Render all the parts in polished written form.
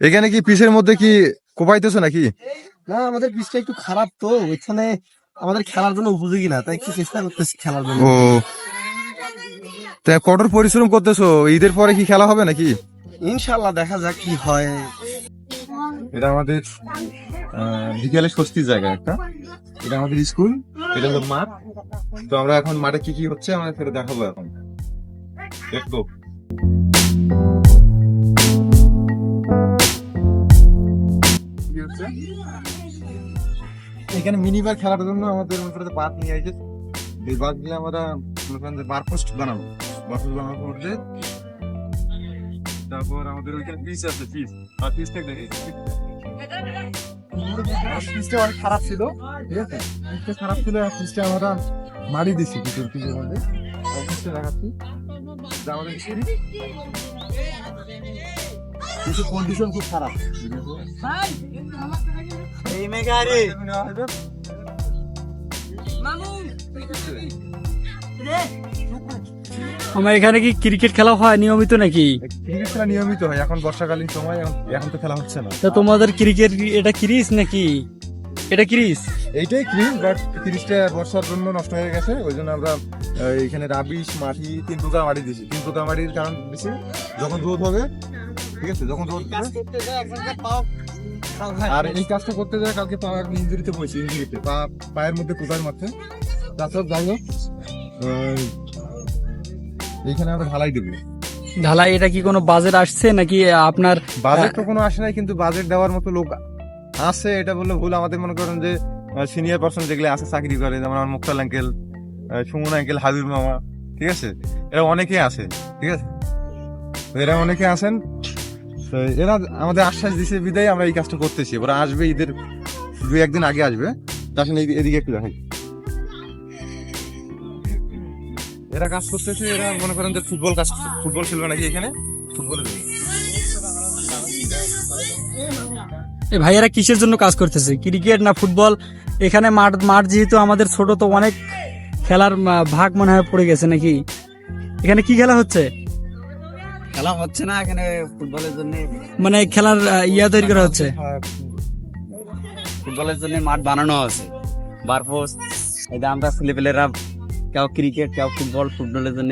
এখানে কি পিচের মধ্যে কি কোপাইতেছো নাকি? না, আমাদের পিচটা একটু খারাপ, তো ওইখানে আমাদের খেলার জন্য উপযোগী না, তাই একটু চেষ্টা করতেছি খেলার জন্য। ও, তা কঠোর পরিশ্রম করতেছো, ঈদের পরে কি খেলা হবে নাকি? ইনশাল্লাহ দেখা যাক কি হয়। এটা আমাদের বিকেলে স্বস্তির জায়গা একটা, এটা আমাদের স্কুল, এটা হলো মাঠ। তো আমরা এখন মাঠে কি কি হচ্ছে আমরা সেটা দেখাবো এখন, দেখবো। এখানে মিনিবার খেলার জন্য আমাদের বাদ নিয়ে আসে, এই বাদ দিয়ে আমরা বার পোস্ট বানাবো, মধ্যে। তারপর আমাদের ওইখানে পিচ আছে, পিচ আর পিচটা দেখে পিচটা অনেক খারাপ ছিল, ঠিক আছে? পিচটা খারাপ ছিল, পিচটা আমরা মারি দিছি পিচের মধ্যে। পিচটা দেখাচ্ছি, আমাদের কিছু কন্ডিশন খুব খারাপ। এই মেগারে আমার এখানে কি ক্রিকেট খেলা হয় নিয়মিত নাকি? ক্রিকেট খেলা নিয়মিত হয়, এখন বর্ষাকালীন সময়, এখন তো খেলা হচ্ছে না। তা তোমাদের ক্রিকেট এটা ক্রিজ নাকি? এটা ক্রিজ? এইটাই ক্রিজ, বাট ক্রিজটা বর্ষার জন্য নষ্ট হয়ে গেছে, ওই জন্য আমরা এখানে রাবিশ মাটি 3 প্রকার মাটি দিছি। 3 প্রকার মাটির কারণ দিছি, যখন রোদ হবে, ঠিক আছে, যখন রোদ হবে। আর এই কাজটা করতে যায় কালকে পা ইঞ্জুরিতে পড়েছি, ইঞ্জুরিতে পায়ের মধ্যে কোপার মারছে। তাছাড়া যাই হোক, এইখানে আমরা ঢালাই দেবো। ঢালাই এটা কি কোনো বাজেট আসছে নাকি আপনার? বাজেট তো কোনো আসে নাই, কিন্তু বাজেট দেওয়ার মতো লোক আছে, এটা বললে ভুল। আমাদের মনে করেন যে সিনিয়র পার্সন যেগুলো আছে চাকরি করে, যেমন আমার মুক্তাল আঙ্কেল, সুমন আঙ্কেল, হাবিব মামা, ঠিক আছে, এরা অনেকেই আছে, ঠিক আছে, তো এরা অনেকে আছেন। তো এরা আমাদের আশ্বাস দিছে বিদায় আমরা এই কাজটা করতেছি। ওরা আসবে ঈদের 2-1 দিন আগে আসবে। তার সঙ্গে এদিকে একটু দেখাই, এরা কাজ করতেছে, এরা মনে করেন যে ফুটবল খেলবে নাকি এখানে, ফুটবলের জন্য। এই ভাইয়েরা কিসের জন্য কাজ করতেছে, ক্রিকেট না ফুটবল? এখানে মাঠ যেহেতু আমাদের ছোট, তো অনেক খেলার ভাগ মনে হয় পড়ে গেছে নাকি? এখানে কি খেলা হচ্ছে? খেলা হচ্ছে না এখানে ফুটবলের জন্য, মানে খেলার ইয়া তৈরি করা হচ্ছে। ফুটবলের জন্য মাঠ বানানো আছে, বারপোস। এটা আমরা ছেলেপেলেরা কেউ ক্রিকেট, কেউ ফুটবলের জন্য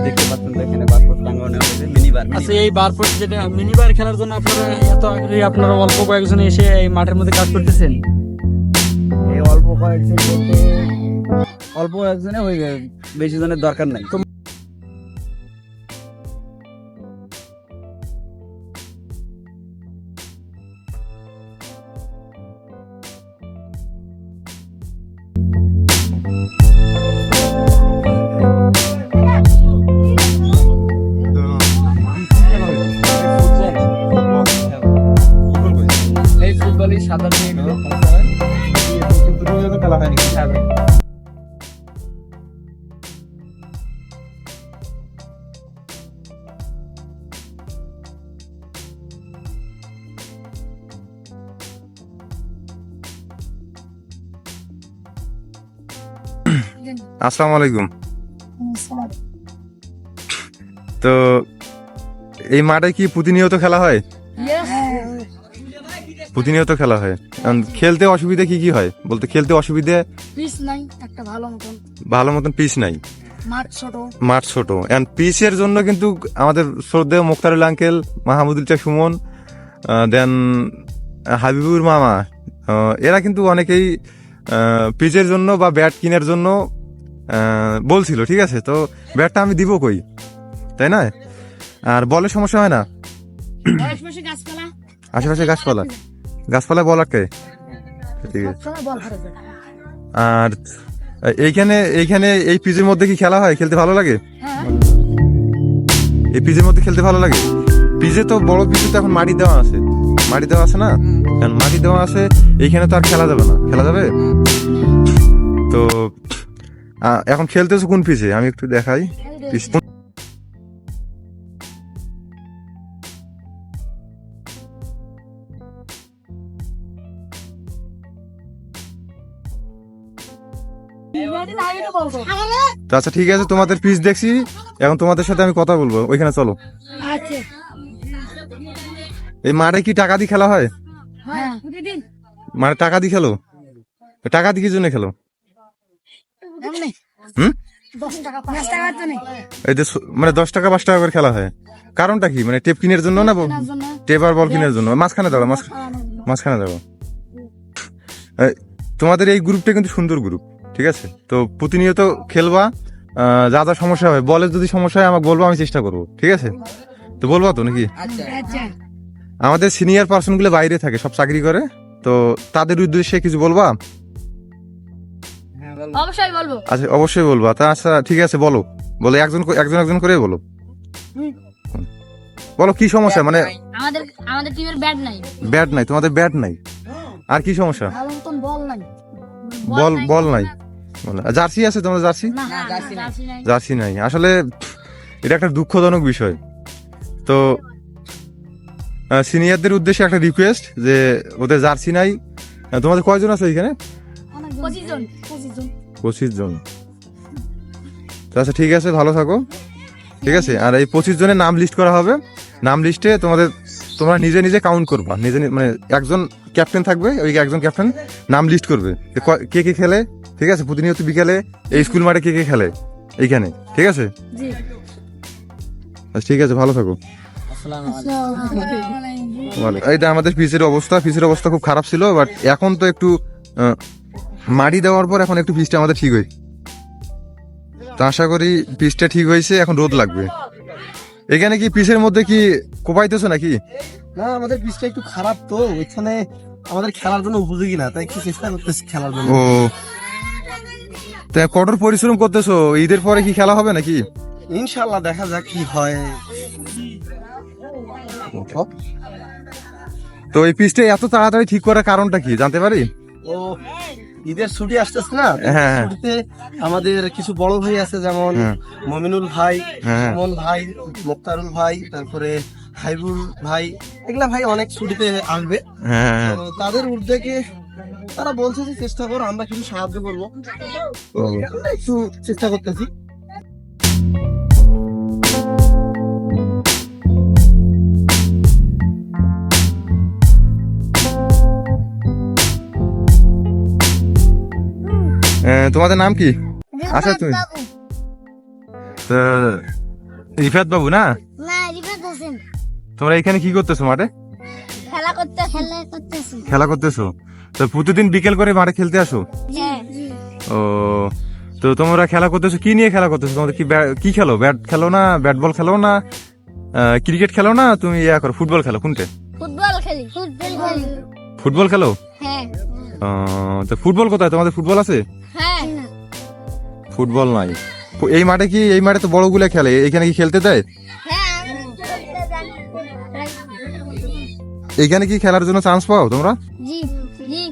দেখতে পাচ্ছেন এখানে বারপোস টাঙ্গানো হয়েছে, মিনিবার। আচ্ছা, এই বারপোস্ট যেটা মিনিবার খেলার জন্য আপনারা এত আগ্রহী, আপনারা অল্প কয়েকজন এসে এই মাঠের মধ্যে কাজ করতেছেন? এই অল্প কয়েকজনে হয়ে গেছে, বেশি জনের দরকার নাই। এই ফুটবলই সাদা দিয়ে খেলা হয়নি। আসসালামু আলাইকুম। তো এই মাঠে কি প্রতিনিয়ত খেলা হয়? প্রতিনিয়ত খেলা হয়। খেলতে অসুবিধা কি কি হয় বলতে? খেলতে অসুবিধা পিচ নাই, একটা ভালো মতন পিচ নাই, মাঠ ছোট। এন্ড পিচের জন্য কিন্তু আমাদের শ্রদ্ধেয় মুক্তারুল আঙ্কেল, মাহমুদুল চা সুমন, দেন হাবিবুর মামা, এরা কিন্তু অনেকেই পিচের জন্য বা ব্যাট কেনার জন্য বলছিল, ঠিক আছে? তো ব্যাটটা আমি দিব কই, তাই না? আর বলের সমস্যা হয় না? আশেপাশে গাছপালা বল আটকে, ঠিক আছে। আর এইখানে এই পিচের মধ্যে কি খেলা হয়? খেলতে ভালো লাগে? এই পিচের মধ্যে খেলতে ভালো লাগে? পিচে তো বড় পিচে তো এখন মাটি দেওয়া আছে না? মাটি দেওয়া আছে, এইখানে তো আর খেলা যাবে না। খেলা যাবে তো? এখন খেলতেছো কোন পিচে আমি একটু দেখাই। পিচ আচ্ছা, ঠিক আছে, তোমাদের পিচ দেখছি, এখন তোমাদের সাথে আমি কথা বলবো, ওইখানে চলো। এই মাঠে কি টাকা দিয়ে খেলা হয়? হ্যাঁ মানে টাকা দিয়ে খেলো? টাকা দিয়ে কি জন্য খেলো? এমনি হুম 10 টাকা 5 টাকা তো নেই এই যে মানে 10 টাকা 5 টাকা করে খেলা হয়, কারণটা কি? মানে টেপ কিনের জন্য না কেনার জন্য টেপ আর বল কিনার জন্য? মাঝখানে দাঁড়াও, মাঝখানে দাঁড়াও। তোমাদের এই গ্রুপটা কিন্তু সুন্দর গ্রুপ, ঠিক আছে? তো প্রতিনিয়ত খেলবা, যা যা সমস্যা হয়, বলের যদি সমস্যা হয় আমাকে বলবো, আমি চেষ্টা করবো, ঠিক আছে? তো বলবা তো নাকি? আচ্ছা আমাদের সিনিয়র পার্সন গুলো বাইরে থাকে, সব চাকরি করে, তো তাদের উদ্দেশ্যে কিছু বলবা? অবশ্যই বলবো আচ্ছা অবশ্যই বলবা। তা আচ্ছা ঠিক আছে, বলো বলো, একজন একজন করে বলো। বলো কি সমস্যা, মানে আমাদের আমাদের টিমের ব্যাট নাই ব্যাট নাই, তোমাদের ব্যাট নাই, আর কি সমস্যা? ভালো মতন বল নাই বল নাই, জার্সি আছে তোমাদের? জার্সি না জার্সি নাই জার্সি নাই, আসলে এটা একটা দুঃখজনক বিষয়। তো সিনিয়রদের উদ্দেশ্যে একটা রিকোয়েস্ট, যে ওদের জার্সি নাই। তোমাদের কয়জন আছে এখানে? 25 জন 25 জন। তো আচ্ছা ঠিক আছে, ভালো থাকো, ঠিক আছে? আর এই 25 জনের নাম লিস্ট করা হবে, নাম লিস্টে তোমরা নিজে নিজে কাউন্ট করবা, মানে একজন ক্যাপ্টেন থাকবে, ওই একজন ক্যাপ্টেন নাম লিস্ট করবে যে কে কে খেলে, ঠিক আছে? প্রতিনিয়ত বিকালে এই স্কুল মাঠে কে কে খেলে এইখানে, ঠিক আছে? জি আচ্ছা ঠিক আছে, ভালো থাকো। এইটা আমাদের পিচের অবস্থা খুব খারাপ ছিল, বাট এখন তো একটু মাটি দেওয়ার পর এখন একটু পিচটা আমাদের ঠিক হয়েছে। তো আশা করি পিচটা ঠিক হয়েছে, এখন রোদ লাগবে। এখানে কি পিচের মধ্যে কি কোপাইতেছো নাকি? না, আমাদের পিচটা একটু খারাপ, তো ওইখানে আমাদের খেলার জন্য উপযোগী না, তাই একটু চেষ্টা করতেছি খেলার জন্য। ও, তা কঠোর পরিশ্রম করতেছো, ঈদের পরে কি খেলা হবে নাকি? ইনশাল্লাহ দেখা যাক কি হয়। তো এই পিচটা এত তাড়াতাড়ি ঠিক করার কারণটা কি জানতে পারি? ও, ঈদের ছুটি আসতেছে না, হ্যাঁ। ছুটিতে আমাদের কিছু বড় ভাই আছে, যেমন হ্যাঁ। মমিনুল ভাই, হ্যাঁ। সুমন ভাই, মুক্তারুল ভাই, তারপরে হাইবুল ভাই, এগুলা ভাই অনেক ছুটিতে আসবে। হ্যাঁ, তো তাদের উদ্যোগে তারা বলছে যে চেষ্টা করো, আমরা কিছু সাহায্য করবো, তো আমরা একটু চেষ্টা করতেছি। তোমাদের নাম কি? আচ্ছা তুমি রিফাত বাবু না? না রিফাত হোসেন তোমরা এখানে কি করতেছো মাঠে? খেলা করতেছি তো প্রতিদিন বিকেল করে মাঠে খেলতে আসো? হ্যাঁ ও, তো তোমরা খেলা করতেছো, কি নিয়ে খেলা করতেছো? তোমাদের কি খেলো? ব্যাট খেলো না, ব্যাট বল খেলো না, ক্রিকেট খেলো না, তুমি করো ফুটবল খেলো? কোনটা? ফুটবল খেলি ফুটবল খেলো? হ্যাঁ তো ফুটবল কোথায়? তোমাদের ফুটবল আছে? হ্যাঁ ফুটবল নাই এই মাঠে। কি এই মাঠে তো বড়গুলো খেলে, এখানে কি খেলতে দেয়? হ্যাঁ এখানে কি খেলার জন্য চান্স পাও তোমরা? জি জি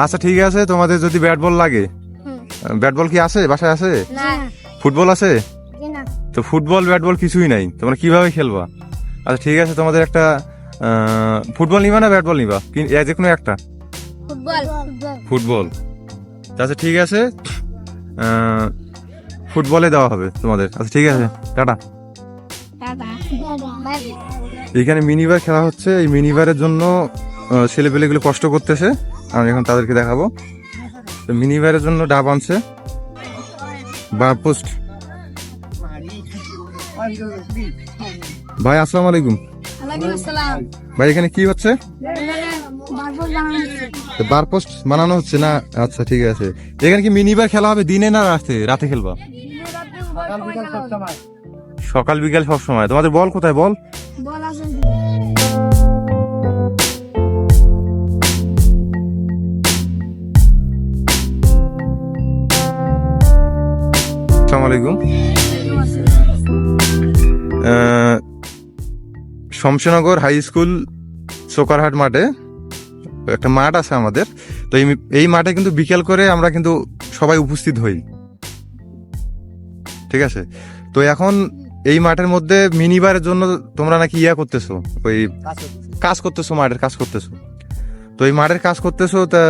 আচ্ছা ঠিক আছে, তোমাদের যদি ব্যাট বল লাগে, ব্যাট বল কি আছে বাসায়? আছে? না ফুটবল আছে? না তো ফুটবল ব্যাট বল কিছুই নাই, তোমরা কিভাবে খেলবা? আচ্ছা ঠিক আছে, তোমাদের একটা ফুটবল নিবা না ব্যাট বল নিবা? যে কোনো একটা ফুটবল ফুটবল। আচ্ছা ঠিক আছে, ফুটবলে দেওয়া হবে তোমাদের। আচ্ছা ঠিক আছে, টাটা। দাদা এখানে মিনিবার খেলা হচ্ছে, এই মিনিবারের জন্য ছেলেপেলেগুলো কষ্ট করতেছে, আমি এখন তাদেরকে দেখাবো। তো মিনিবারের জন্য ডাব আনছে, বার পোস্ট। ভাই আসসালামু আলাইকুম। ওয়ালাইকুম আসসালাম ভাই এখানে কি হচ্ছে? বার পোস্ট বানানো হচ্ছে না? আচ্ছা ঠিক আছে, এখানে কি মিনিবার খেলা হবে দিনে না রাতে খেলবা? সকাল বিকাল সব সময়। তোমাদের বল কোথায়? বল বল আছে আসসালামু আলাইকুম। শমশেরনগর হাই স্কুল সোকারহাট মাঠে একটা মাঠ আছে আমাদের, তো এই মাঠে কিন্তু বিকেল করে আমরা কিন্তু সবাই উপস্থিত হই, ঠিক আছে? তো এখন এই মাঠের মধ্যে মিনিবারের জন্য তোমরা নাকি করতেছো, ওই কাজ করতেছো, মাঠের কাজ করতেছো। তো এই মাঠের কাজ করতেছো, তা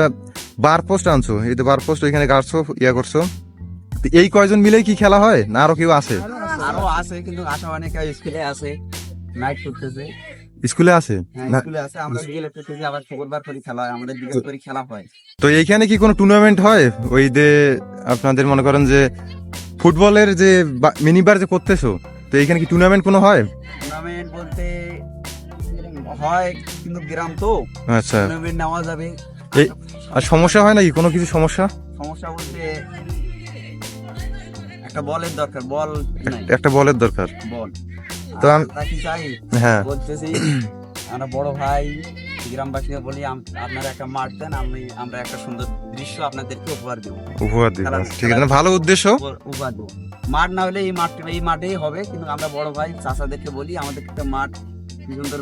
বার পোস্ট আনছো, এই তো বার পোস্ট ওইখানে গাড়ছো, করছো। তো এই কয়জন মিলেই কি খেলা হয় না আরো কেউ আছে? আরো আছে, কিন্তু আশা অনেক স্কুলে আছে, নাইট করতেছে। স্কুলে আছে হ্যাঁ না? স্কুলে আছে, আমরা বিকেলে থেকে আবার শুক্রবার করে খেলা হয়, আমাদের বিকেল করে খেলা হয়। তো এইখানে কি কোনো টুর্নামেন্ট হয় ওই যে আপনাদের মনে করেন যে ফুটবলের যে মিনিবার যে করতেছো, তো এইখানে কি টুর্নামেন্ট কোনো হয়? টুর্নামেন্ট বলতে হয়, কিন্তু গ্রাম তো আচ্ছা, টুর্নামেন্ট নেওয়া যাবে। এই আর সমস্যা হয় নাকি কোনো কিছু সমস্যা? সমস্যা বলতে একটা বলের দরকার, বল নাই, একটা বলের দরকার। বল। তো আমি- আমরা কি চাই হ্যাঁ বলতেছি, আমরা বড় ভাই গ্রামবাসীকে বলি আপনারা একটা মাঠ দেন, আমরা একটা সুন্দর দৃশ্য আপনাদেরকে উপহার দেবো। উপহার দিই, ঠিক আছে, ভালো উদ্দেশ্য। উপহার দেবো। মাঠ না হলে এই মাঠেই হবে, কিন্তু আমরা বড় ভাই চাচাদেরকে বলি আমাদের একটা মাঠ সুন্দর,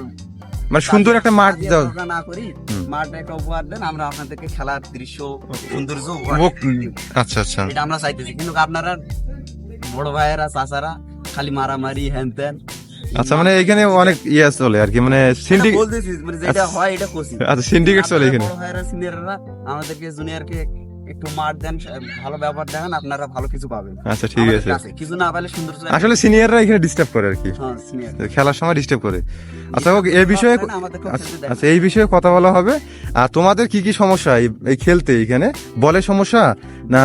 মানে সুন্দর একটা মাঠ কাজে দাও। ধোঁকা না করি, হুম। মাঠ একটা উপহার দেন, আমরা আপনাদেরকে খেলার দৃশ্য সৌন্দর্য উপহার দিই। আচ্ছা আচ্ছা, এটা আমরা চাইতেছি, কিন্তু আপনারা বড় ভাইয়েরা চাচারা খালি মারামারি হ্যান ত্যান। আচ্ছা, মানে এখানে অনেক ইয়ে চলে আর কি, মানে সিন্ডিকেট। বলতেছি মানে যেটা হয় এটা করছি। আচ্ছা, সিন্ডিকেট চলে এখানে। বড় ভাইয়েরা সিনিয়ররা আমাদেরকে জুনিয়রকে একটু মাঠ দেন, ভালো ব্যবহার দেখান, আপনারা ভালো কিছু পাবেন। আচ্ছা ঠিক আমাদের আছে, কাছে কিছু না পেলে সুন্দর আসলে সিনিয়ররা এখানে ডিস্টার্ব করে আর কি, হ্যাঁ senior। খেলার সময় ডিস্টার্ব করে। আচ্ছা হোক, এই বিষয়ে আমাদেরকেও খেলতে দেন। আচ্ছা এই বিষয়ে কথা বলা হবে। আর তোমাদের কি কি সমস্যা এই খেলতে, এখানে বলের সমস্যা না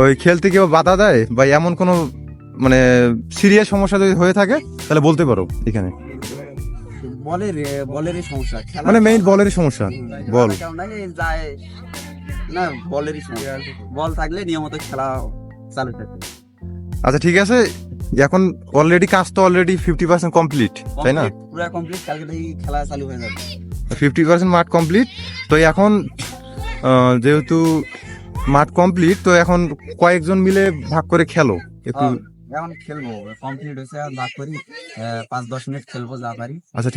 ওই খেলতে কেউ বাধা দেয়, বা এমন কোনো মানে সিরিয়াস সমস্যা যদি হয়ে থাকে তাহলে বলতে পারো এখানে। বলেরই সমস্যা, খেলা মানে মেইন বলেরই সমস্যা, বল। খেলা কেমন লাগে, যায় না, বলেরই সমস্যা। বল থাকলে নিয়মিত খেলা চালু থাকে। আচ্ছা ঠিক আছে, এখন অলরেডি কাজ তো অলরেডি 50% কমপ্লিট, তাই না? পুরো কমপ্লিট, কালকে থেকে খেলা চালু হয়ে যাবে। 50% মাঠ কমপ্লিট। তো এখন যেহেতু মাঠ কমপ্লিট, তো এখন কয়েকজন মিলে ভাগ করে খেলো একটু। এখন খেলবো, কমপ্লিট হয়েছে, আর ভাগ করি 5-10 মিনিট খেলবো যা পারি। আচ্ছা